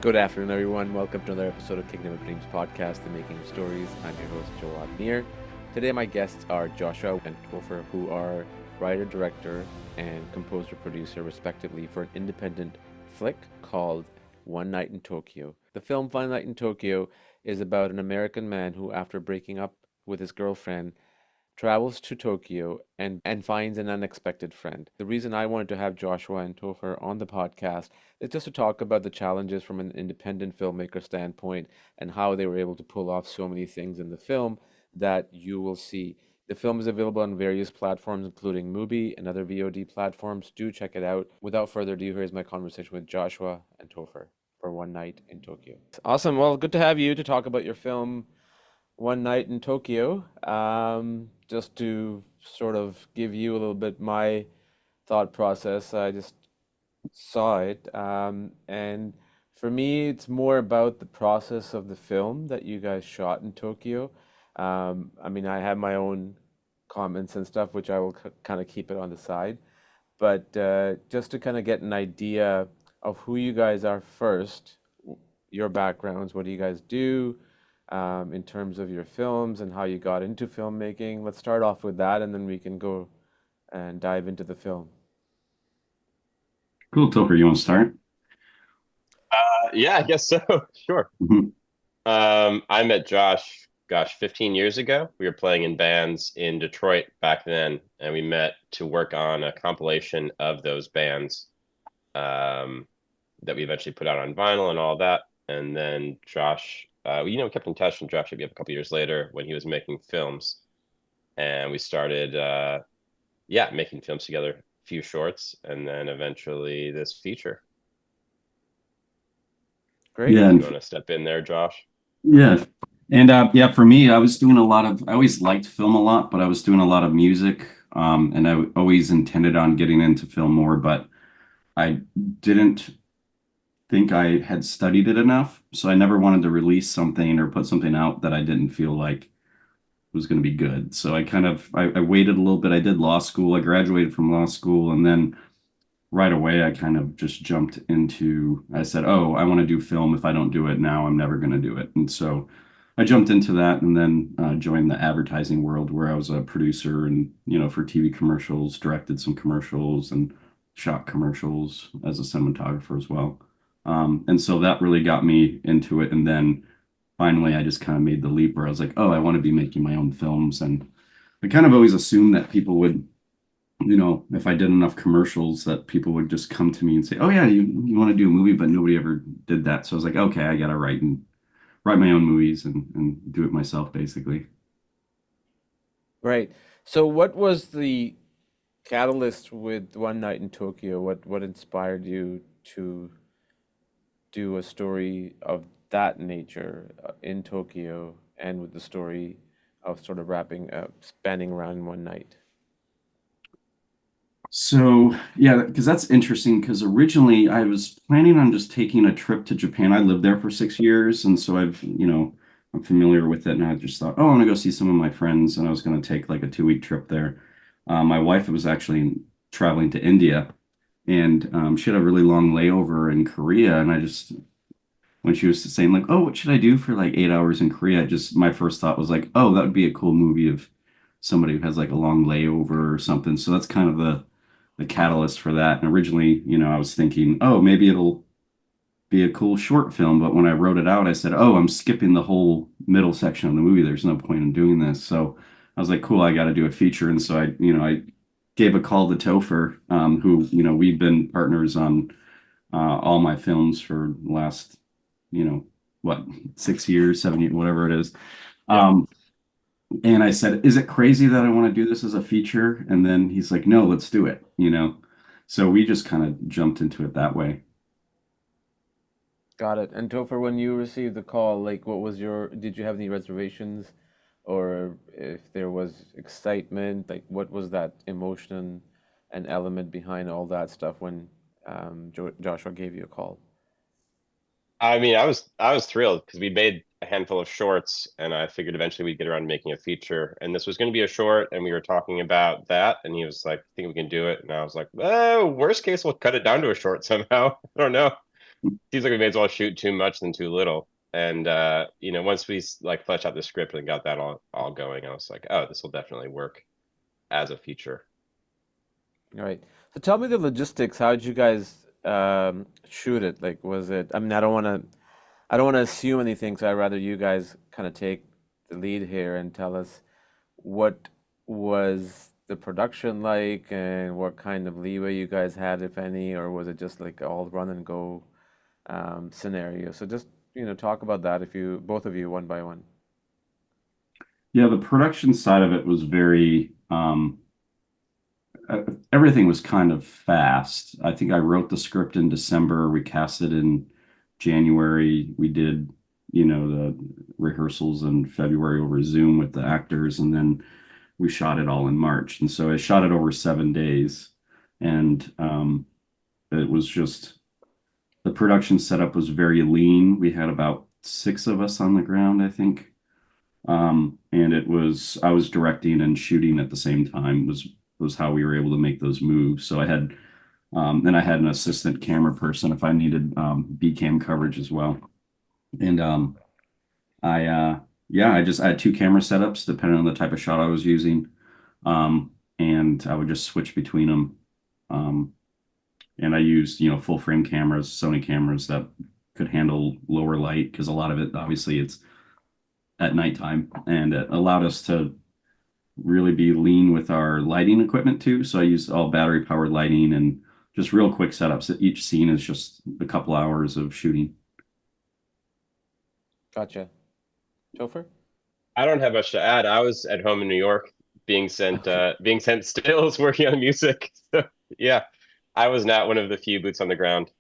Good afternoon, everyone. Welcome to another episode of Kingdom of Dreams podcast, The Making of Stories. I'm your host, Joel Mir. Today, my guests are Joshua and Topher, who are writer, director, and composer-producer, respectively, for an independent flick called One Night in Tokyo. The film One Night in Tokyo is about an American man who, after breaking up with his girlfriend, travels to Tokyo and finds an unexpected friend. The reason I wanted to have Joshua and Topher on the podcast is just to talk about the challenges from an independent filmmaker standpoint and how they were able to pull off so many things in the film that you will see. The film is available on various platforms, including Mubi and other VOD platforms. Do check it out. Without further ado, here's my conversation with Joshua and Topher for One Night in Tokyo. Awesome. Well, good to have you to talk about your film One Night in Tokyo. Just to sort of give you a little bit my thought process, I just saw it. And for me, it's more about the process of the film that you guys shot in Tokyo. I mean, I have my own comments and stuff, which I will kind of keep it on the side. But just to kind of get an idea of who you guys are first, your backgrounds, what do you guys do in terms of your films and how you got into filmmaking? Let's start off with that, and then we can go and dive into the film. Cool, Topher, you want to start? Yeah, I guess so. Sure. Mhm. I met Josh, 15 years ago. We were playing in bands in Detroit back then, and we met to work on a compilation of those bands that we eventually put out on vinyl and all that. And then Josh, we kept in touch, and Josh hit me up a couple years later when he was making films, and we started, making films together, a few shorts, and then eventually this feature. Great. Yeah, You want to step in there, Josh? yeah, and yeah, for me, I was doing a lot of. I always liked film a lot, but I was doing a lot of music, and I always intended on getting into film more, but I didn't think I had studied it enough, so I never wanted to release something or put something out that I didn't feel like was going to be good. So I waited a little bit. I did law school. I graduated from law school, and then right away, I kind of just jumped into, I said, oh, I want to do film. If I don't do it now, I'm never going to do it. And so I jumped into that and then joined the advertising world where I was a producer and, for TV commercials, directed some commercials and shot commercials as a cinematographer as well. And so that really got me into it. And then finally, I just kind of made the leap where I was like, oh, I want to be making my own films. And I kind of always assumed that people would if I did enough commercials that people would just come to me and say, "Oh yeah, you want to do a movie," but nobody ever did that. So I was like, "Okay, I gotta write my own movies and do it myself, basically." Right. So what was the catalyst with One Night in Tokyo? What inspired you to do a story of that nature in Tokyo and with the story of sort of wrapping spanning around in one night? So yeah, because that's interesting. Because originally I was planning on just taking a trip to Japan. I lived there for 6 years, and so I'm familiar with it. And I just thought, oh, I want to go see some of my friends, and I was going to take like a 2 week trip there. My wife was actually traveling to India, and she had a really long layover in Korea, and I just when she was saying like, "Oh, what should I do for like 8 hours in Korea?" Just my first thought was like, "Oh, that would be a cool movie of somebody who has like a long layover or something." So that's kind of the catalyst for that. And originally, I was thinking, "Oh, maybe it'll be a cool short film." But when I wrote it out, I said, "Oh, I'm skipping the whole middle section of the movie. There's no point in doing this." So I was like, "Cool, I got to do a feature." And so I gave a call to Topher, who, we've been partners on all my films for the last what, 6 years, 7 years, whatever it is. Yeah. Um, and I said, "Is it crazy that I want to do this as a feature?" And then he's like, "No, let's do it." So we just kind of jumped into it that way. Got it. And Topher, when you received the call, like what was did you have any reservations or if there was excitement, like what was that emotion and element behind all that stuff when Joshua gave you a call? I mean, I was thrilled because we made a handful of shorts, and I figured eventually we'd get around to making a feature. And this was going to be a short, and we were talking about that, and he was like, "I think we can do it." And I was like, "Oh, worst case, we'll cut it down to a short somehow." I don't know. seems like we may as well shoot too much than too little. And once we like fleshed out the script and got that all going, I was like, oh, this will definitely work as a feature. All right. So tell me the logistics. How did you guys shoot it? Like, was it? I mean, I don't want to assume anything, so I'd rather you guys kind of take the lead here and tell us what was the production like and what kind of leeway you guys had, if any, or was it just like all run and go scenario? So just, talk about that if you, both of you, one by one. Yeah, the production side of it was very everything was kind of fast. I think I wrote the script in December. We cast it in January. We did, the rehearsals in February over Zoom with the actors, and then we shot it all in March. And so I shot it over 7 days, and it was just the production setup was very lean. We had about six of us on the ground, I think. And I was directing and shooting at the same time was how we were able to make those moves. So then I had an assistant camera person if I needed B cam coverage as well. And I yeah, I had two camera setups depending on the type of shot I was using. And I would just switch between them. Um, and I used, full frame cameras, Sony cameras that could handle lower light because a lot of it obviously it's at nighttime, and it allowed us to really be lean with our lighting equipment too. So I used all battery powered lighting and just real quick setups. Each scene is just a couple hours of shooting. Gotcha. Topher? I don't have much to add. I was at home in New York Okay. being sent stills working on music. So, yeah, I was not one of the few boots on the ground.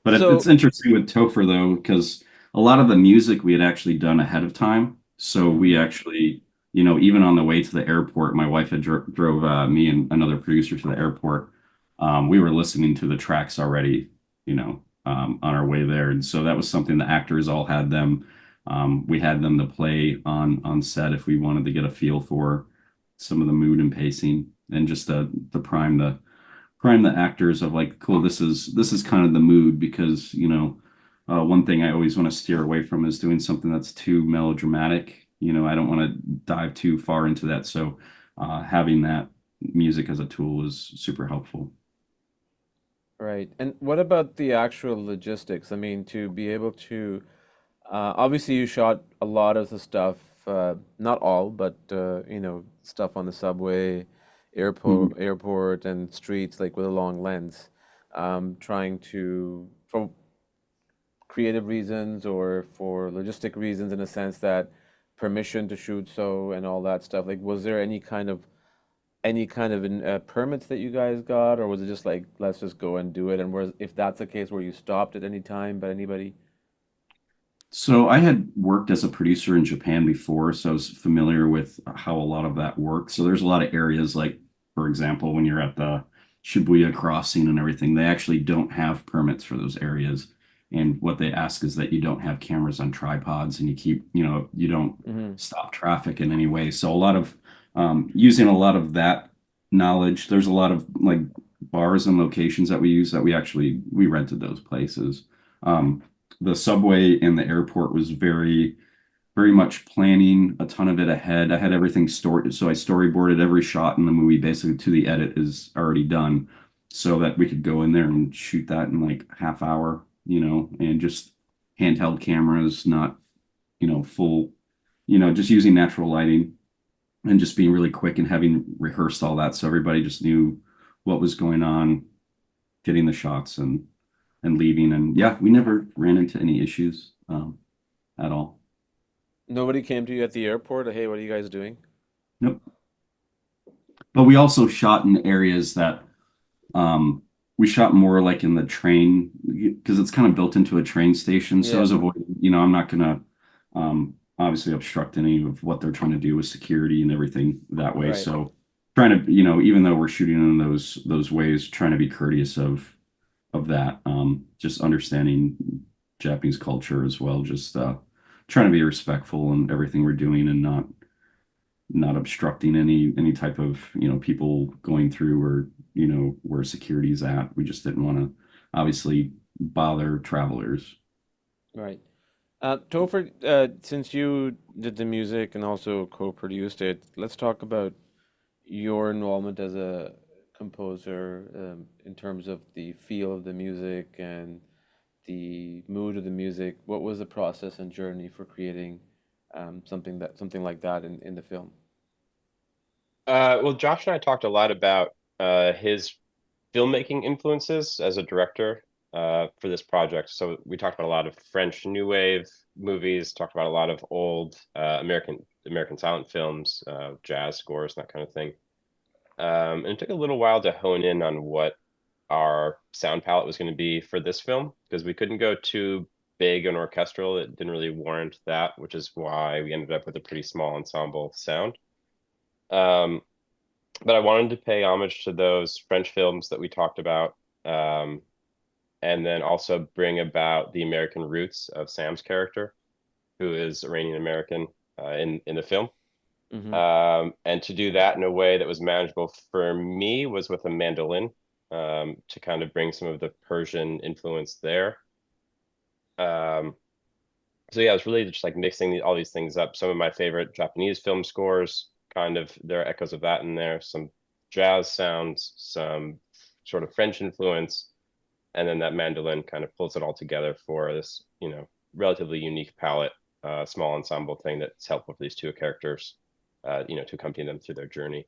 But it's So, interesting with Topher though, because a lot of the music we had actually done ahead of time. So we mhm, actually, even on the way to the airport, my wife had drove me and another producer to the airport. We were listening to the tracks already, on our way there, and so that was something the actors all had them. We had them to play on set if we wanted to get a feel for some of the mood and pacing, and just to prime the actors of like, cool, this is kind of the mood because, one thing I always want to steer away from is doing something that's too melodramatic. I don't want to dive too far into that. So having that music as a tool is super helpful. right. And what about the actual logistics? I mean, to be able to, obviously you shot a lot of the stuff, not all, but stuff on the subway, Mhm. airport and streets, like with a long lens, trying to, for creative reasons or for logistic reasons, in a sense that permission to shoot so and all that stuff. Like, was there any kind of permits that you guys got, or was it just like let's just go and do it? And where, if that's the case, were you stopped at any time by anybody? So I had worked as a producer in Japan before, so I was familiar with how a lot of that works. So there's a lot of areas like, for example, when you're at the Shibuya crossing and everything, they actually don't have permits for those areas. And what they ask is that you don't have cameras on tripods and you don't Hmm. stop traffic in any way. So a lot of using a lot of that knowledge, there's a lot of like bars and locations that we use that we rented those places. Um, the subway and the airport was very much planning a ton of it ahead. I had everything stored, so I storyboarded every shot in the movie basically to the edit is already done, so that we could go in there and shoot that in like half hour, and just handheld cameras, not full, just using natural lighting and just being really quick and having rehearsed all that, so everybody just knew what was going on, getting the shots and leaving. And yeah, we never ran into any issues at all. Nobody came to you at the airport. Hey, what are you guys doing? Nope. But we also shot in areas that um, we shot more like in the train because it's kind of built into a train station. So Yeah, as avoiding, I'm not gonna obviously obstruct any of what they're trying to do with security and everything that way. right. So trying to, even though we're shooting in those ways, trying to be courteous of that. Just understanding Japanese culture as well. Just trying to be respectful in everything we're doing and not obstructing any type of people going through or where security's at. We just didn't want to obviously bother travelers. Right. Topher, since you did the music and also co-produced it, let's talk about your involvement as a composer, in terms of the feel of the music and the mood of the music. What was the process and journey for creating something like that in the film? Well, Josh and I talked a lot about his filmmaking influences as a director for this project. So we talked about a lot of French New Wave movies, talked about a lot of old American silent films, jazz scores, that kind of thing. And it took a little while to hone in on what our sound palette was going to be for this film because we couldn't go too big and orchestral. It didn't really warrant that, which is why we ended up with a pretty small ensemble sound. Um, but I wanted to pay homage to those French films that we talked about, um, and then also bring about the American roots of Sam's character, who is Iranian American in the film. Hmm. And to do that in a way that was manageable for me was with a mandolin, to kind of bring some of the Persian influence there. Um, so yeah, it's really just like mixing all these things up. Some of my favorite Japanese film scores, kind of there are echoes of that in there. Some jazz sounds, some sort of French influence, and then that mandolin kind of pulls it all together for this, relatively unique palette, small ensemble thing that's helpful for these two characters, to accompany them through their journey.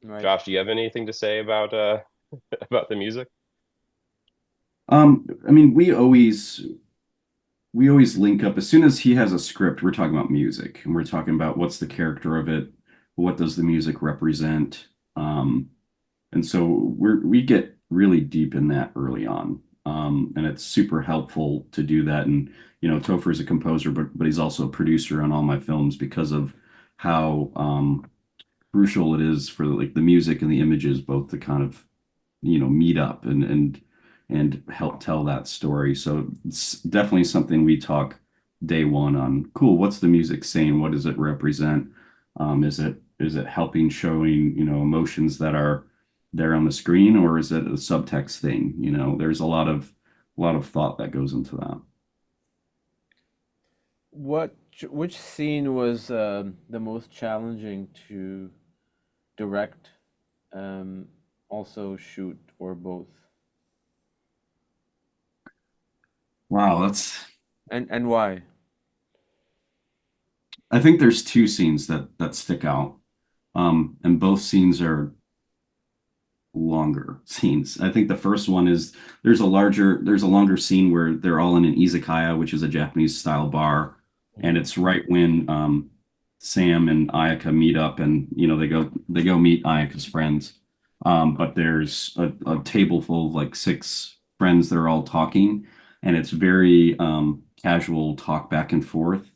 Right. Josh, do you have anything to say about about the music? I mean, we always link up as soon as he has a script, we're talking about music and we're talking about what's the character of it, what does the music represent. And so we get really deep in that early on. And it's super helpful to do that. And Topher is a composer, but he's also a producer on all my films because of how crucial it is for like the music and the images both to kind of meet up and help tell that story. So it's definitely something we talk day one on. Cool, what's the music saying? What does it represent? Is it helping showing emotions that are there on the screen, or is it a subtext thing? There's a lot of thought that goes into that. Which scene was the most challenging to direct, um, also shoot, or both? Wow, that's And why? I think there's two scenes that stick out. And both scenes are longer scenes. I think the first one is there's a longer scene where they're all in an izakaya, which is a Japanese style bar, and Hmm. it's right when Sam and Ayaka meet up, and they go meet Ayaka's friends. But there's a table full of like six friends that are all talking, and it's very casual talk back and forth.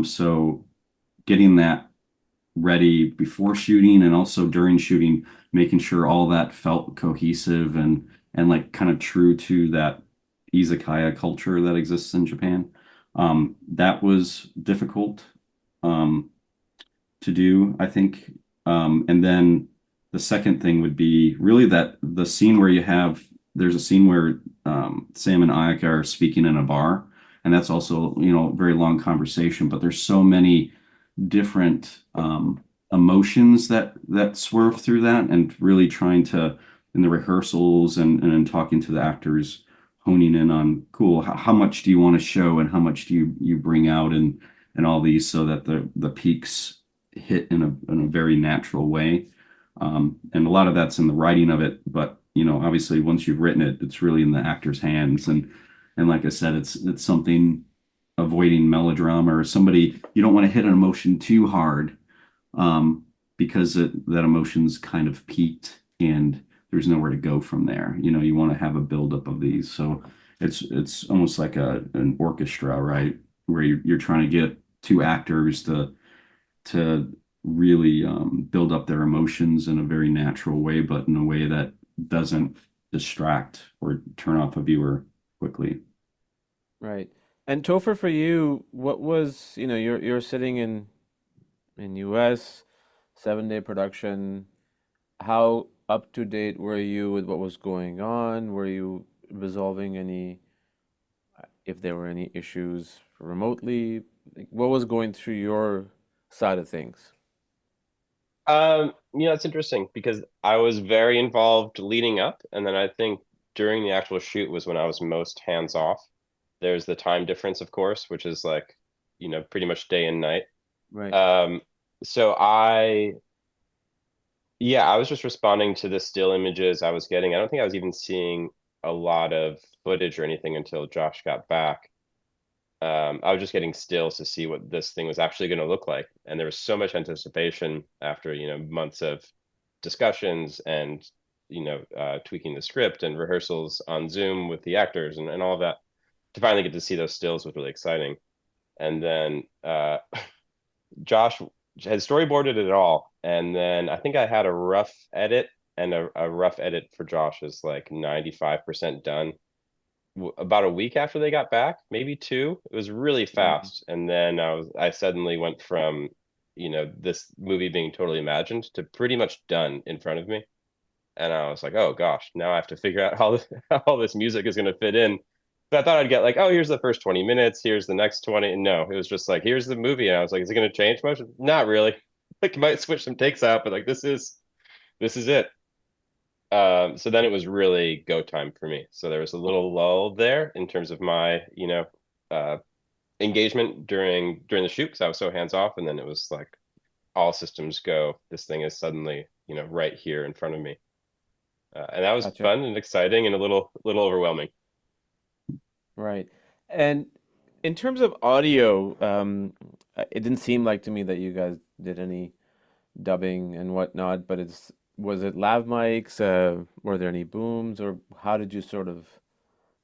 So getting that ready before shooting and also during shooting, making sure all that felt cohesive and like kind of true to that izakaya culture that exists in Japan. That was difficult um, to do, I think. And then the second thing would be really that the scene where there's a scene where Sam and Ayaka are speaking in a bar, and that's also, a very long conversation, but there's so many different emotions that swerve through that, and really trying to in the rehearsals and in talking to the actors, honing in on cool, how much do you want to show and how much do you bring out and all these so that the peaks hit in a very natural way. And a lot of that's in the writing of it, but obviously once you've written it, it's really in the actor's hands. And like I said, it's something avoiding melodrama or somebody you don't want to hit an emotion too hard, um, because that emotion's kind of peaked and there's nowhere to go from there. You want to have a buildup of these. So it's almost like an orchestra, right? Where you're trying to get two actors to really build up their emotions in a very natural way, but in a way that doesn't distract or turn off a viewer quickly. Right. And Topher, for you, what was, you're sitting in US, 7-day production. How up to date were you with what was going on? Were you resolving any, if there were any issues remotely? Like, what was going through your side of things? It's interesting because I was very involved leading up, and then I think during the actual shoot was when I was most hands off. There's the time difference, of course, which is like, pretty much day and night. Right. Um, so yeah, I was just responding to the still images I was getting. I don't think I was even seeing a lot of footage or anything until Josh got back. I was just getting stills to see what this thing was actually going to look like. And there was so much anticipation after, months of discussions and, tweaking the script and rehearsals on Zoom with the actors and all of that. To finally get to see those stills was really exciting. And then Josh had storyboarded it all. And then I think I had a rough edit, and a rough edit for Josh is like 95% done about a week after they got back, maybe two. It was really Mm. fast. And then I suddenly went from, this movie being totally imagined to pretty much done in front of me. And I was like, oh gosh, now I have to figure out how how all this music is going to fit in. But I thought I'd get like, oh, here's the first 20 minutes, here's the next 20. And no, it was just like, here's the movie. And I was like, is it going to change much? Not really. Like, you might switch some takes out, but like, this is it. So then it was really go time for me. So there was a little lull there in terms of my, uh, engagement during the shoot because I was so hands off, and then it was like all systems go. This thing is suddenly, right here in front of me, and that was Gotcha. fun and exciting and a little overwhelming. Right. And in terms of audio, it didn't seem like to me that you guys did any dubbing and whatnot, but was it lav mics? Were there any booms, or how did you sort of,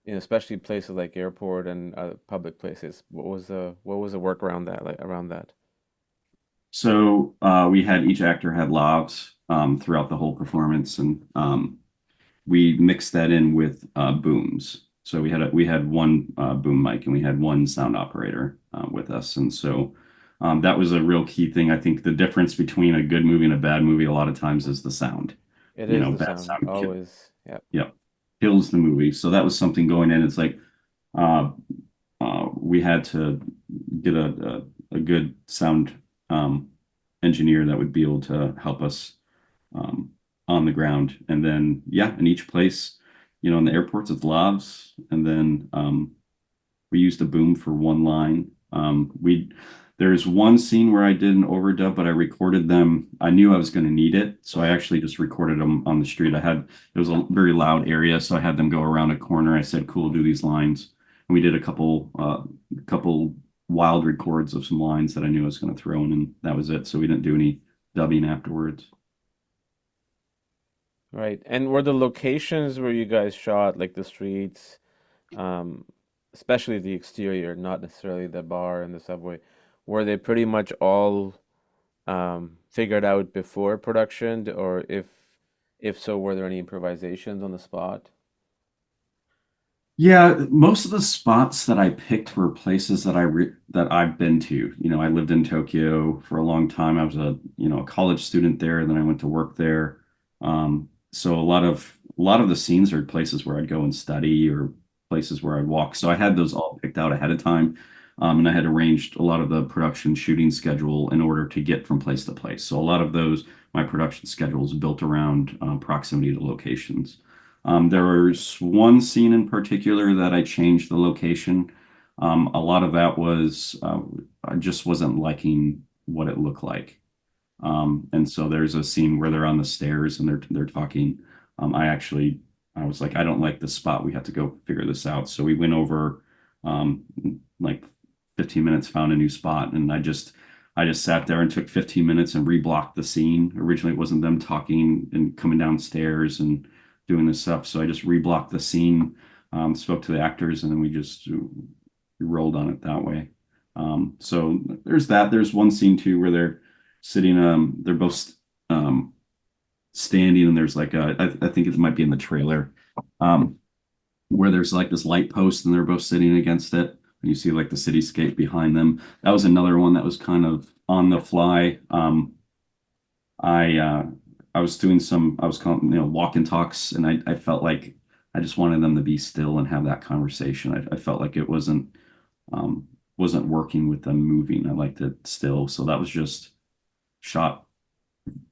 especially places like airport and public places, what was the work around that, like around that? So each actor had lavs throughout the whole performance, and we mixed that in with booms. So we had one boom mic, and we had one sound operator with us, and so that was a real key thing. I think the difference between a good movie and a bad movie a lot of times is the sound. It is the Bad sound, sound always. Yeah. yeah, kills the movie. So that was something going in. It's like uh, we had to get a good sound engineer that would be able to help us um, on the ground. And then, yeah, in each place, in the airports, it's lavs. And then we used a boom for one line. There's one scene where I did an overdub, but I recorded them. I knew I was going to need it, so I actually just recorded them on the street. It was a very loud area, so I had them go around a corner. I said, "Cool, do these lines." And we did a couple wild records of some lines that I knew I was going to throw in, and that was it. So we didn't do any dubbing afterwards. Right. And were the locations where you guys shot, like the streets, um, especially the exterior, not necessarily the bar and the subway, were they pretty much all figured out before production, or if so, were there any improvisations on the spot? Yeah, most of the spots that I picked were places that I've been to. I lived in Tokyo for a long time. I was a college student there, and then I went to work there. So a lot of the scenes are places where I'd go and study or places where I'd walk. So I had those all picked out ahead of time. And I had arranged a lot of the production shooting schedule in order to get from place to place. So a lot of my production schedules built around proximity to locations. There was one scene in particular that I changed the location. A lot of that was I just wasn't liking what it looked like. And so there's a scene where they're on the stairs and they're talking. I was like, I don't like this spot. We have to go figure this out. So we went over um, like 15 minutes, found a new spot, and I just sat there and took 15 minutes and reblocked the scene. Originally, it wasn't them talking and coming downstairs and doing this stuff. So I just reblocked the scene, spoke to the actors, and then we rolled on it that way. So there's that. There's one scene too where they're sitting, they're both standing, and there's like I think it might be in the trailer, um, where there's like this light post, and they're both sitting against it, and you see like the cityscape behind them. That was another one that was kind of on the fly. I was doing I was calling, walk and talks, and I felt like I just wanted them to be still and have that conversation. I felt like it wasn't working with them moving. I liked it still. So that was just shot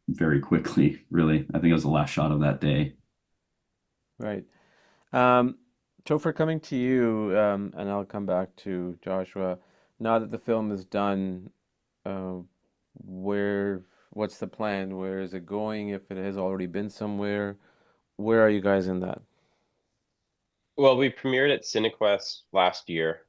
very quickly, really. I think it was the last shot of that day. Right. Um, Topher, coming to you, and I'll come back to Joshua. Now that the film is done, uh, where, what's the plan? Where is it going? If it has already been somewhere, where are you guys in that? Well, we premiered at CineQuest last year,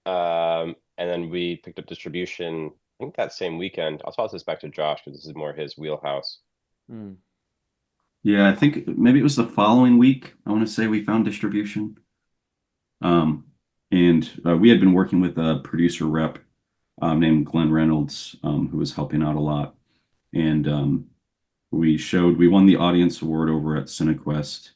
and then we picked up distribution. I think that same weekend. I'll toss this back to Josh because this is more his wheelhouse. Hmm. Yeah, I think maybe it was the following week. I want to say we found distribution. Um, and we had been working with a producer rep named Glenn Reynolds, who was helping out a lot. And we won the audience award over at CineQuest,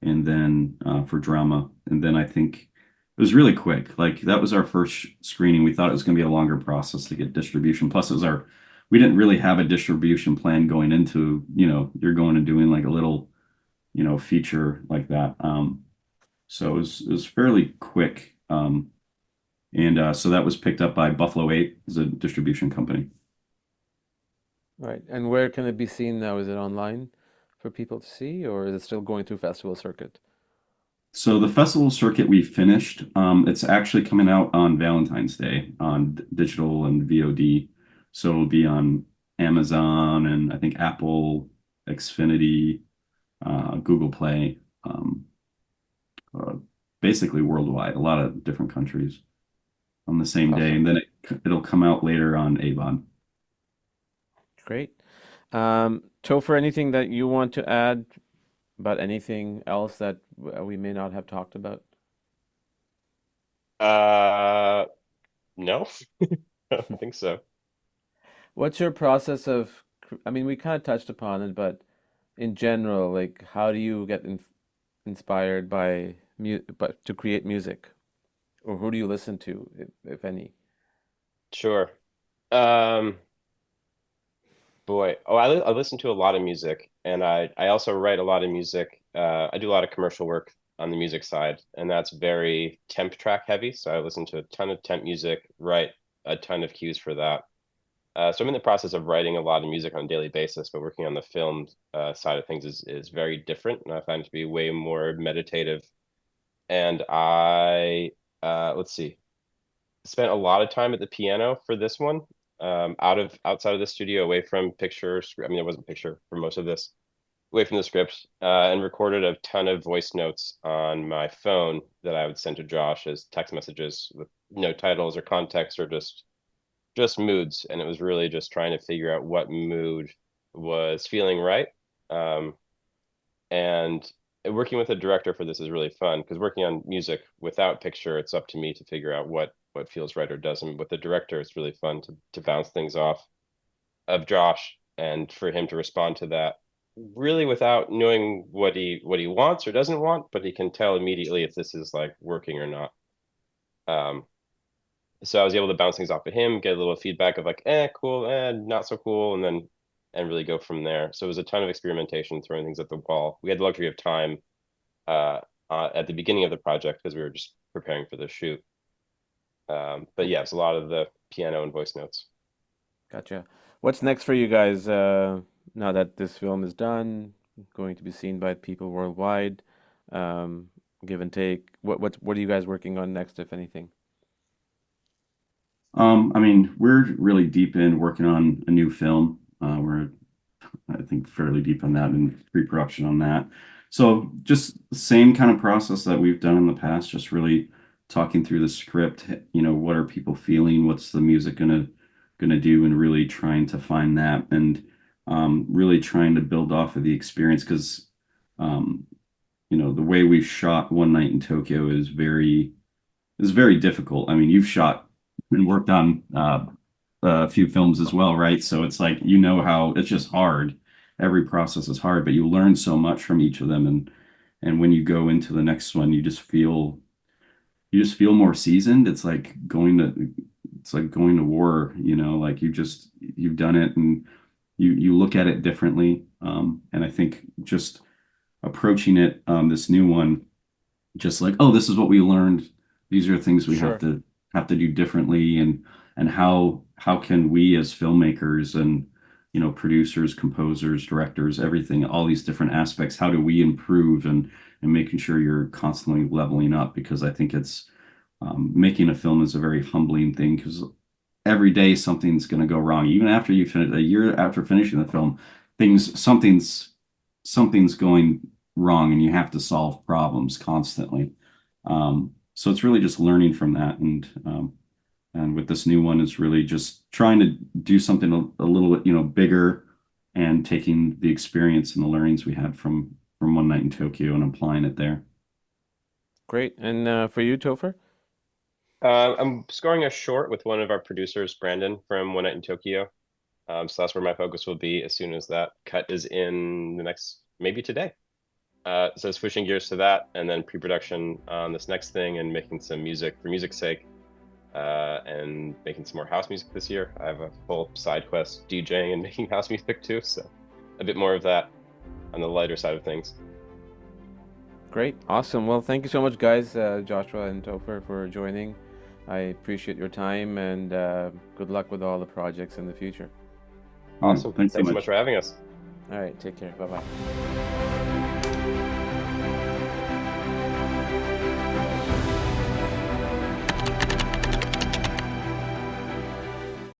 and then for drama. And then I think it was really quick. Like that was our first screening. We thought it was going to be a longer process to get distribution. Plus, we didn't really have a distribution plan going into, you're going and doing like a little, feature like that. So it was fairly quick. And so that was picked up by Buffalo 8 as a distribution company. Right. And where can it be seen now? Is it online for people to see, or is it still going through festival circuit? So the festival circuit we finished, it's actually coming out on Valentine's Day on digital and VOD. So it'll be on Amazon and I think Apple, Xfinity, Google Play, uh, basically worldwide, a lot of different countries on the same day. Awesome. And then it'll come out later on Avon. Great. Topher, anything that you want to add about anything else that we may not have talked about? Uh, no, I don't think so. What's your process of, I mean, we kind of touched upon it, but in general, like, how do you get inspired by but to create music? Or who do you listen to, if any? Sure. Um, Boy, I listen to a lot of music, and I also write a lot of music. I do a lot of commercial work on the music side, and that's very temp track heavy. So I listen to a ton of temp music, write a ton of cues for that. So I'm in the process of writing a lot of music on a daily basis, but working on the film side of things is very different, and I find it to be way more meditative. And let's see, spent a lot of time at the piano for this one, outside of the studio, away from picture. I mean, there wasn't picture for most of this, away from the script, and recorded a ton of voice notes on my phone that I would send to Josh as text messages with no titles or context or just moods. And it was really just trying to figure out what mood was feeling right. Um, and working with a director for this is really fun because working on music without picture, it's up to me to figure out what feels right or doesn't. With the director, it's really fun to bounce things off of Josh and for him to respond to that really without knowing what he wants or doesn't want, but he can tell immediately if this is like working or not. Um, so I was able to bounce things off of him, get a little feedback of like, cool, not so cool, and really go from there. So it was a ton of experimentation, throwing things at the wall. We had the luxury of time uh, at the beginning of the project because we were just preparing for the shoot. But yeah, it's a lot of the piano and voice notes. Gotcha. What's next for you guys now that this film is done, going to be seen by people worldwide? Um, Give and take. What are you guys working on next, if anything? I mean, we're really deep in working on a new film. We're, I think, fairly deep on that and pre-production on that. So just the same kind of process that we've done in the past, just really talking through the script, what are people feeling? What's the music gonna do? And really trying to find that and really trying to build off of the experience because um, the way we shot One Night in Tokyo is very difficult. I mean, you've shot and worked on a few films as well, right? So it's like how it's just hard. Every process is hard, but you learn so much from each of them, and when you go into the next one, you just feel more seasoned. It's like going to war, like you've done it and you look at it differently. And I think just approaching it, this new one, just like, oh, this is what we learned. These are things we Sure. have to do differently, and how can we as filmmakers and producers, composers, directors, everything, all these different aspects, how do we improve and making sure you're constantly leveling up? Because I think it's making a film is a very humbling thing because every day something's going to go wrong. Even after you finish, a year after finishing the film, something's going wrong, and you have to solve problems constantly. So it's really just learning from that, and with this new one, it's really just trying to do something a little bit bigger, and taking the experience and the learnings we had from One Night in Tokyo and applying it there. Great. And for you, Topher? I'm scoring a short with one of our producers, Brandon, from One Night in Tokyo. So that's where my focus will be as soon as that cut is in the next, maybe today. So switching gears to that, and then pre-production on this next thing, and making some music for music's sake, and making some more house music this year. I have a full side quest DJing and making house music too, so a bit more of that on the lighter side of things. Great. Awesome. Well, thank you so much, guys, Joshua and Topher, for joining. I appreciate your time, and good luck with all the projects in the future. Awesome. Thanks so Thanks so much. much for having us. All right. Take care. Bye-bye.